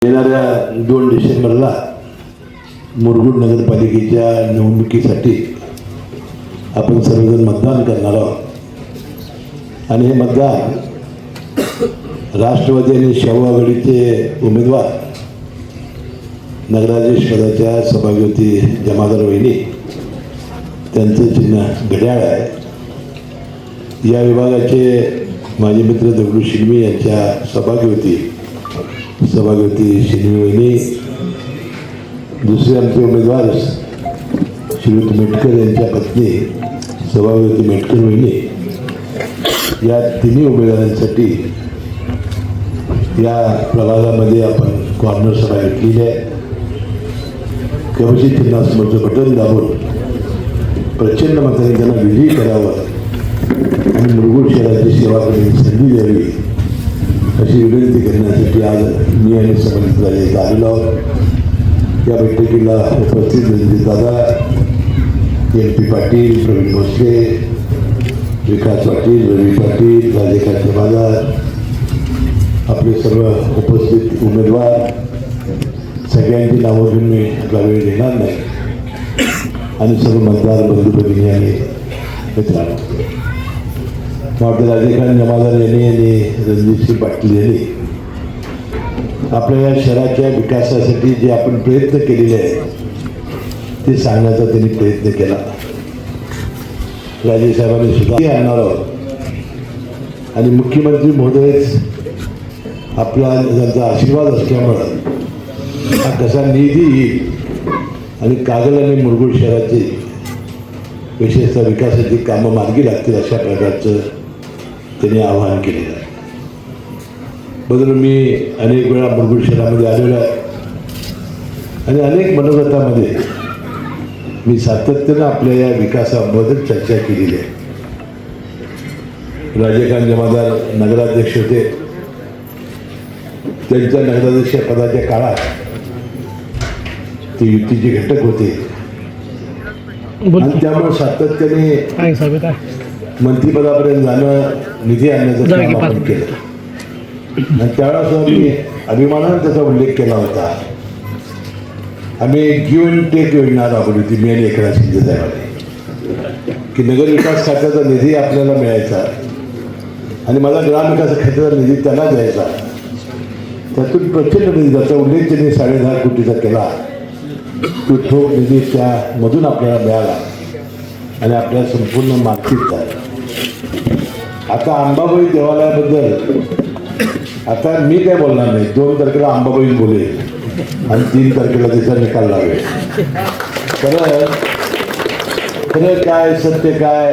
येणाऱ्या 2 डिसेंबरला मुरगुड नगरपालिकेच्या निवडणुकीसाठी आपण सर्वजण मतदान करणार आहोत आणि हे मतदान राष्ट्रवादी आणि शाहू आघाडीचे उमेदवार नगराध्यक्ष पदाच्या सभागृती जमादार वहिनी त्यांचं चिन्ह घड्याळ आहे. या विभागाचे माजी मित्र दगडू शिंगवे यांच्या सभागृती शिंगवे वहिनी, दुसरे आमचे उमेदवार श्रीयुत मेटकर यांच्या पत्नी सभागृती मेटकर वहिनी, या तिन्ही उमेदवारांसाठी या प्रभागामध्ये आपण कॉर्नर सभा घेतलेली आहे. कवशी चिन्हासमोरचं बटन दाबून प्रचंड मताने त्यांना विजयी करावं आणि मुरगुड शहराची सेवा करण्याची संधी द्यावी अशी विनंती करण्यासाठी आज मी आणि संबंधित राजे आलेलो आहोत. या बैठकीला उपस्थित रणजितदादा, MP पाटील, प्रवीण भोसले, विकास पाटील, रवी पाटील, राजेकांत जमादार, आपले सर्व उपस्थित उमेदवार, सगळ्यांची नावं घेऊन मी आपला वेळ देणार नाही आणि सर्व मतदार बंधू भगिनी आणि मित्रांनो, आपले राजेकांत जमादार यांनी आणि रणजितसिंह पाटील यांनी आपल्या या शहराच्या विकासासाठी जे आपण प्रयत्न केलेले आहेत ते सांगण्याचा त्यांनी प्रयत्न केला. राजेसाहेबांनी सुद्धा आणणार आहोत आणि मुख्यमंत्री महोदयच आपला त्यांचा आशीर्वाद असल्यामुळं हा कसा निधी येईल आणि कागल आणि मुरगुड शहराची विशेषतः विकासाची कामं मार्गी लागतील अशा प्रकारचं त्यांनी आवाहन केलेलं आहे. बदलून मी अनेक वेळा मुरगुड शहरामध्ये आलेलो आहे आणि अनेक मनोगतामध्ये मी सातत्यानं आपल्या या विकासाबद्दल चर्चा केलेली आहे. राजेकांत जमादार नगराध्यक्ष होते. त्यांच्या नगराध्यक्ष पदाच्या काळात ते युतीचे घटक होते आणि त्यामुळे सातत्याने मंत्रिपदापर्यंत जाणं, निधी आणण्याचं काम आपण केलं आणि त्यावेळेस मी अभिमानाने त्याचा उल्लेख केला होता. आम्ही गिव्ह अँड टेक योजना राबवली होती मी आणि एकनाथ शिंदे साहेबांनी की नगरविकास खात्याचा निधी आपल्याला मिळायचा आणि मला ग्रामविकास खात्याचा निधी त्याला द्यायचा. त्यातून प्रचंड निधी, त्याचा उल्लेख त्यांनी 10.5 कोटीचा केला. तो ठोक निधी त्यामधून आपल्याला मिळाला आणि आपल्या संपूर्ण मार्केट झाला. आता अंबाबाई देवालयाबद्दल आता मी काय बोलणार नाही. 2 तारखेला अंबाबाई बोलेल आणि 3 तारखेला त्याचा निकाल लावेल. खरं काय, सत्य काय,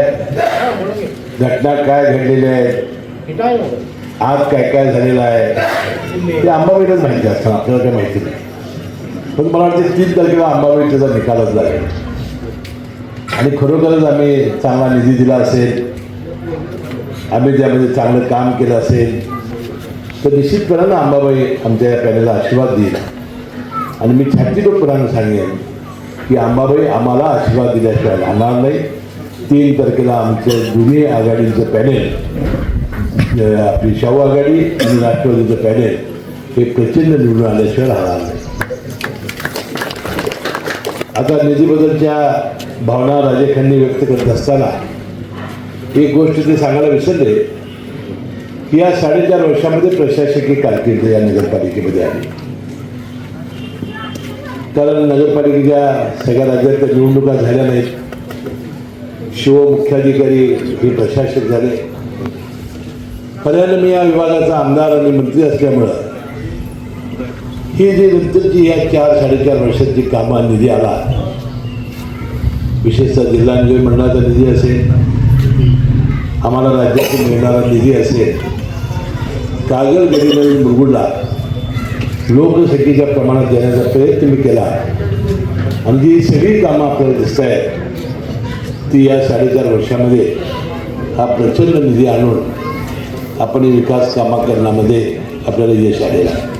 घटना काय घडलेल्या आहेत, आज काय काय झालेलं आहे ते अंबाबाईलाच माहिती असतं, आपल्याला काय माहिती नाही. पण मला वाटतं 3 तारखेला अंबाबाई त्याचा निकालच लागेल आणि खरोखरच आम्ही चांगला निधी दिला असेल, आम्ही त्यामध्ये चांगलं काम केलं असेल तर निश्चितपणानं अंबाबाई आमच्या या पॅनेलला आशीर्वाद देईल आणि मी छातीपणानं सांगेन की अंबाबाई आम्हाला आशीर्वाद दिल्याशिवाय राहणार नाही. 3 तारखेला आमच्या दोन्ही आघाडीचं पॅनेल, आपली शाहू आघाडी आणि राष्ट्रवादीचं पॅनेल हे प्रचंड निवडून आल्याशिवाय राहणार नाही. आता निधीबद्दलच्या भावना राजेखांनी व्यक्त करत असताना एक गोष्ट ते सांगायला विसरले की या 4.5 वर्षामध्ये प्रशासकीय कारकीर्द या नगरपालिकेमध्ये आली. कारण नगरपालिकेच्या सगळ्या राज्यात निवडणुका झाल्या नाहीत. शिवमुख्याधिकारी हे प्रशासक झाले. पर्यायाने मी या विभागाचा आमदार आणि मंत्री असल्यामुळं ही जी नंतरची या 4-4.5 वर्षाची कामं निधी आला, विशेषतः जिल्हा नियोजन मंडळाचा निधी असेल, आम्हाला राज्यातून मिळणारा निधी असेल, कागल गडीनवीन मुरगुडला लोकसंख्येच्या प्रमाणात देण्याचा प्रयत्न मी केला आणि जी सगळी कामं आपल्याला दिसत आहेत ती या 4.5 वर्षामध्ये हा प्रचंड निधी आणून आपण विकास कामं करण्यामध्ये आपल्याला यश आलेलं आहे.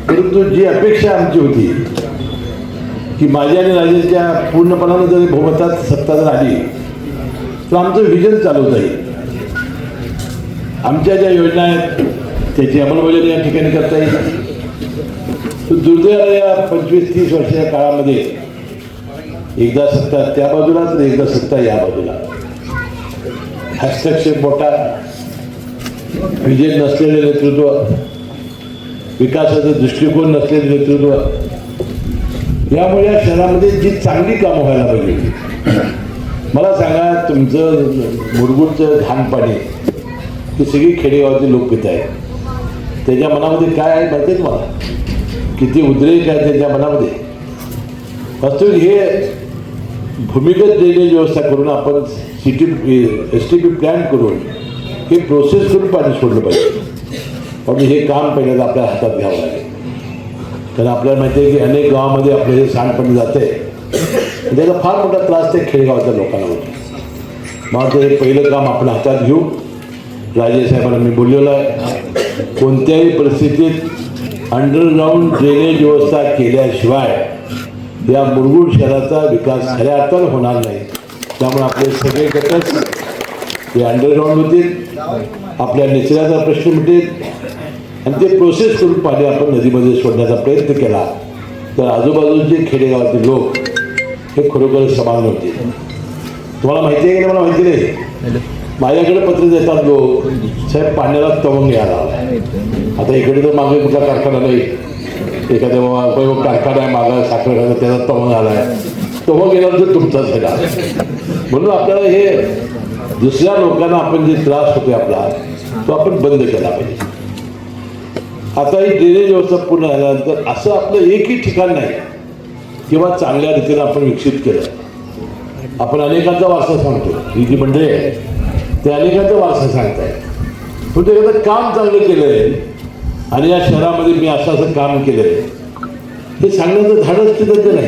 परंतु जी अपेक्षा आमची होती की माझ्या आणि राजेच्या पूर्णपणानं जर बहुमतात सत्ता जर आली तर आमचं विजन चालवता येईल. आमच्या ज्या योजना आहेत त्याची अंमलबजावणी या ठिकाणी करता येईल. तो दुर्दैवानं या 25-30 वर्षाच्या काळामध्ये एकदा सत्ता त्या बाजूला तर एकदा सत्ता या बाजूला, हस्तक्षेप मोठा, विजय नसलेले नेतृत्व, विकासाचा दृष्टिकोन नसलेले नेतृत्व, यामुळे या शहरामध्ये जी चांगली कामं व्हायला पाहिजे. मला सांगा, तुमचं मुरगुडचं घाण पाणी ही सगळी खेडेगावातली लोक पित आहेत, त्याच्या मनामध्ये काय आहे माहिती आहे तुम्हाला? किती उद्रेक आहे त्याच्या मनामध्ये. वास्तविक हे भूमिगत ड्रेनेज व्यवस्था करून आपण STP प्लॅन करून हे प्रोसेस करून पाणी सोडलं पाहिजे. पण हे काम पहिल्यांदा आपल्या हातात घ्यावं लागेल. कारण आपल्याला माहिती आहे की अनेक गावामध्ये आपलं हे सांडपाणी जातं आहे, त्याचा फार मोठा त्रास त्या खेडेगावाच्या लोकांना होतो. मग हे पहिलं काम आपण हातात घेऊ. राजेसाहेबांना मी बोललेलो आहे, कोणत्याही परिस्थितीत अंडरग्राऊंड ड्रेनेज व्यवस्था केल्याशिवाय या मुरगुड शहराचा विकास खऱ्या अर्थानं होणार नाही. त्यामुळे आपले सगळे घटक हे अंडरग्राऊंड होतील, आपल्या निचऱ्याचा प्रश्न मिटेल आणि ते प्रोसेस करून पाणी आपण नदीमध्ये सोडण्याचा प्रयत्न केला तर आजूबाजूचे खेडेगावातील लोक हे खरोखर समाधान होतील. तुम्हाला माहिती आहे की मला माहिती नाही, माझ्याकडे पत्र देतात लोक, साहेब पाण्याला तवंग घ्यायला. आता इकडे तर मागे कुठला कारखाना नाही, एखाद्या उपयोग कारखाना आहे मागं साखर त्याचा तवंग आला आहे, तवंग गेला तर तुमचाच झाला. म्हणून आपल्याला हे दुसऱ्या लोकांना आपण जे त्रास होतो आपला तो आपण बंद केला पाहिजे. आता ही ड्रेनेज व्यवस्था पूर्ण झाल्यानंतर असं आपलं एकही ठिकाण नाही किंवा चांगल्या रीतीनं आपण विकसित केलं. आपण अनेकांचा वारसा सांगतो, ही जी मंडळी आहे ते अनेकांचा वारसा सांगताय, पण ते एखादं काम चांगलं केलं आहे आणि या शहरामध्ये मी असं काम केलं आहे हे सांगण्याचं धाडस तिथं नाही.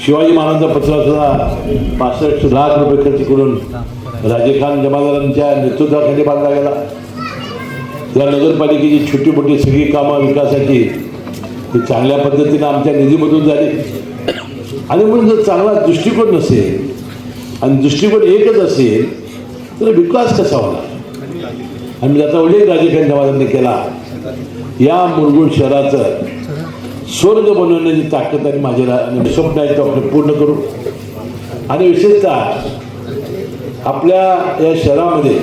शिवाजी महाराजांचा पत्र सुद्धा 65 लाख रुपये खर्च करून राजे खान जमादारांच्या नेतृत्वाखाली बांधला गेला. या नगरपालिकेची छोटी मोठी सगळी कामं विकासाची ही चांगल्या पद्धतीनं आमच्या निधीमधून झाली. आणि म्हणून जर चांगला दृष्टिकोन नसेल आणि दृष्टिकोन एकच असेल तर विकास कसा होणार? आणि त्याचा उल्लेख राजे खान जमादारांनी केला. या मुरगुड शहराचं स्वर्ग बनवण्याची ताकद आणि माझे स्वप्न आहे तो आपण पूर्ण करू. आणि विशेषतः आपल्या या शहरामध्ये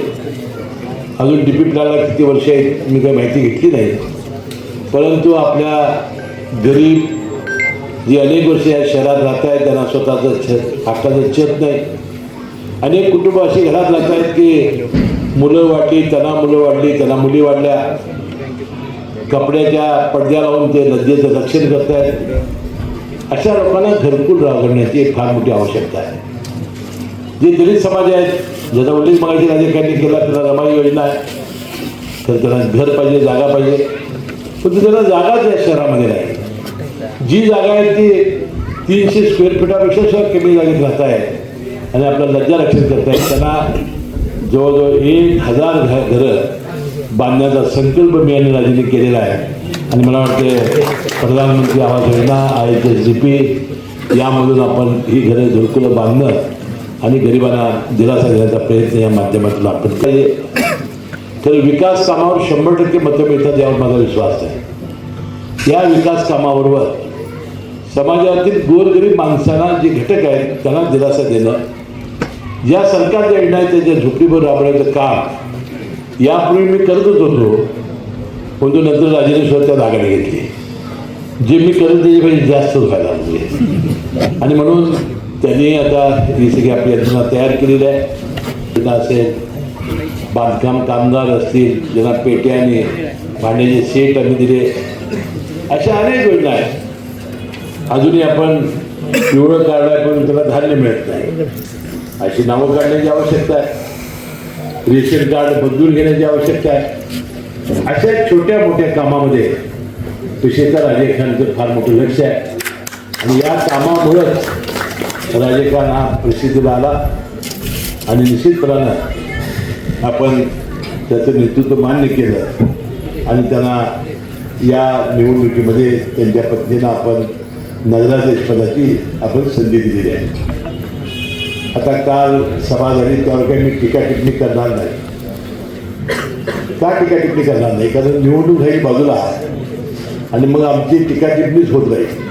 अजून DP प्लॅनला किती वर्ष आहेत मी काही माहिती घेतली नाही, परंतु आपल्या गरीब जी अनेक वर्ष या शहरात राहत आहेत त्यांना स्वतःचं हक्काचं छत नाही. अनेक कुटुंब अशी घरात राहत आहेत की मुलं वाढली, त्यांना मुली वाढल्या, कपड्याच्या पडद्या लावून ते नदीचं रक्षण करत आहेत. अशा लोकांना घरकुल राहण्याची एक फार मोठी आवश्यकता आहे. जे दलित समाज आहेत ज्याचा उल्लेख मागायची राजकारणी केला, त्याला रमाई योजना आहे, तर त्यांना घर पाहिजे, जागा पाहिजे, पण त्यांना जागाच या शहरामध्ये नाही. जी जागा आहे ती 300 स्क्वेअर फीटापेक्षा सुद्धा कमी जागेत राहत आहे आणि आपलं लज्जा रक्षण करत आहेत. त्यांना जवळजवळ 1000 घरं बांधण्याचा संकल्प मी आणि राजेंनी केलेला आहे. आणि मला वाटते प्रधानमंत्री आवास योजना IHSDP यामधून आपण ही घरं घरकुलं बांधणं आणि गरिबांना दिलासा देण्याचा प्रयत्न या माध्यमातून आपण पाहिजे. तर विकास कामावर 100% मतं मिळतात यावर माझा विश्वास आहे. या विकास कामाबरोबर समाजातील गोरगरीब माणसांना जे घटक आहेत त्यांना दिलासा देणं, ज्या सरकारच्या योजना आहेत त्याच्या झोपडीवर राबवण्याचं काम यापूर्वी मी करतच होतो, परंतु नंतर राजेने स्वतः जागाने घेतली. जे मी करत त्याच्यापेक्षा जास्तच व्हायला लागले आणि म्हणून त्यांनी आता ही सगळी आपली यंत्रणा तयार केलेली आहे. असेल बांधकाम कामगार असतील ज्यांना पेट्या आणि भांड्याचे सेट आम्ही दिले, अशा अनेक योजना आहेत. अजूनही आपण पिवळं कार्ड आहे पण त्याला धान्य मिळत नाही, अशी नावं काढण्याची आवश्यकता आहे. रेशन कार्ड बदलून घेण्याची आवश्यकता आहे. अशा छोट्या मोठ्या कामामध्ये विशेषतः राजे खानचं फार मोठं लक्ष आहे आणि या कामामुळंच राजे खान हा प्रसिद्धीला आला आणि निश्चितपणानं आपण त्याचं नेतृत्व मान्य केलं आणि त्यांना या निवडणुकीमध्ये त्यांच्या पत्नीला आपण नगराध्यक्षपदाची आपण संधी दिलेली आहे. आता काल सभा झाली त्यावर काही मी टीका टिप्पणी करणार नाही. का टीका टिप्पणी करणार नाही? कारण निवडणूक ही बाजूला आणि मग आमची टीका टिप्पणीच होत राहील.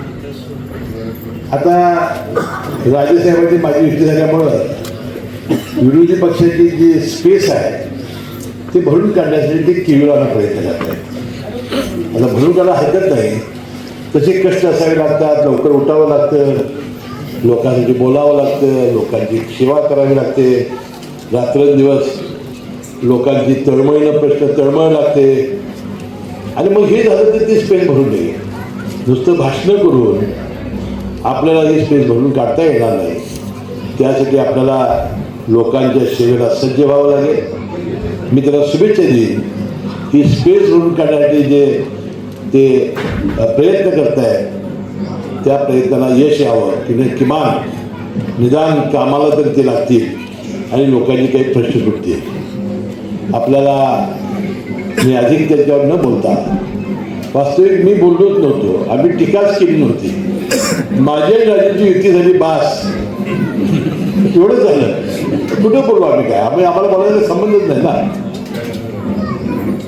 आता राजेसाहेबांची माझी युती झाल्यामुळं विरोधी पक्षाची जी स्पेस आहे ते भरून काढण्यासाठी ते किविळाला प्रयत्न करत आहेत. आता भरून काढायला हरकत नाही, तसे कष्ट असावे लागतात, लवकर उठावं लागतं, लोकांसाठी बोलावं लागतं, लोकांची सेवा करावी लागते, रात्रंदिवस लोकांची तळमळीनं प्रश्न तळमळ लागते. आणि मग हे झालं तर ती स्पेस भरून नाही. नुसतं भाषणं करून आपल्याला ही स्पेस भरून काढता येणार नाही. त्यासाठी आपल्याला लोकांच्या सेवेला सज्ज व्हावं लागेल. मी त्याला शुभेच्छा देईन की स्पेस भरून काढण्यासाठी जे ते प्रयत्न करत आहेत त्या प्रयत्नाला यश यावं, की किमान निदान कामाला तर ते लागतील आणि लोकांची काही प्रश्न सुटतील. आपल्याला मी अधिक त्याच्यावर न बोलता, वास्तविक मी बोललोच नव्हतो, आम्ही टीकाच केली नव्हती. माझ्या राजाची युती झाली बास, एवढंच झालं. कुठं बोललो आम्ही काय? आम्हाला बोलायचा संबंधच नाही ना.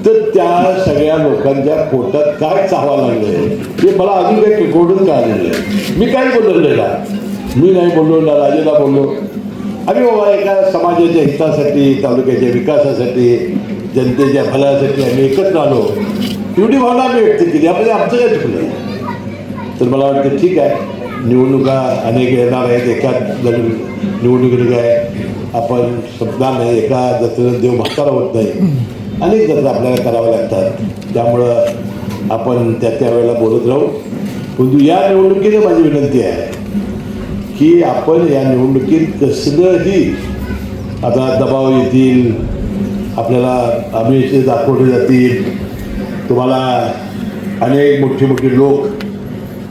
तर त्या सगळ्या लोकांच्या पोटात काय चावा लागलंय हे मला अजून काही रेकॉर्डच कळालेलं आहे. मी काय बोललेलं ना, मी नाही बोललो ना, राजेला बोललो. आम्ही बाबा एका समाजाच्या हितासाठी, तालुक्याच्या विकासासाठी, जनतेच्या भल्यासाठी आम्ही एकत्र आलो, एवढी भावना आम्ही व्यक्त केली. आपण आमचं काय चुकलं? तर मला वाटतं ठीक आहे, निवडणुका अनेक येणार आहेत. एका निवडणुकीने काय आपण संपणार नाही, एका जत्रेला देव म्हातारा होत नाही, अनेक जत्रा आपल्याला कराव्या लागतात. त्यामुळं आपण त्या वेळेला बोलत राहू. परंतु या निवडणुकीने माझी विनंती आहे की आपण या निवडणुकीत कसलंही आता दबाव येतील, आपल्याला आमिष दाखवले जातील, तुम्हाला अनेक मोठे लोक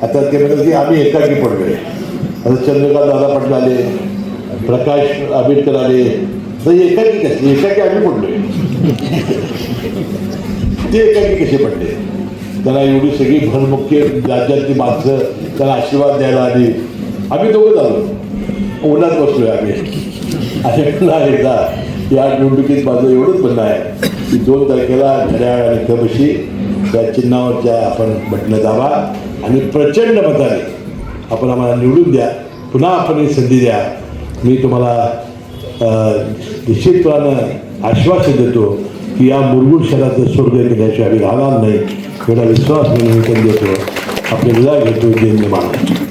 आता ते म्हणतात की आम्ही एकाकी पडलोय. आता चंद्रकांत दादा पाटील आले, प्रकाश आंबेडकर आले, तर एकाकी कसे? एकाकी आम्ही पडलोय. ते एकाकी कसे पडले? त्यांना एवढी सगळी भरमुख्य राज्यातली माणसं त्यांना आशीर्वाद द्यायला आली. आम्ही दोघं आलो, उन्हात बसलोय आम्ही. आणि पुन्हा एकदा या निवडणुकीत माझं एवढंच म्हणणं आहे की 2 तारखेला घड्याळ आणि कबशी त्या चिन्हावरच्या आपण बटणं दाबा आणि प्रचंड मताने आपण आम्हाला निवडून द्या. पुन्हा आपण ही संधी द्या. मी तुम्हाला निश्चितपणानं आश्वासन देतो की या मुरगुड शहराचं स्वर्ग केल्याशिवाय आम्ही राहणार नाही. एवढा विश्वास मी निवेदन देतो. आपले विदा घेतो. जय निर्माण.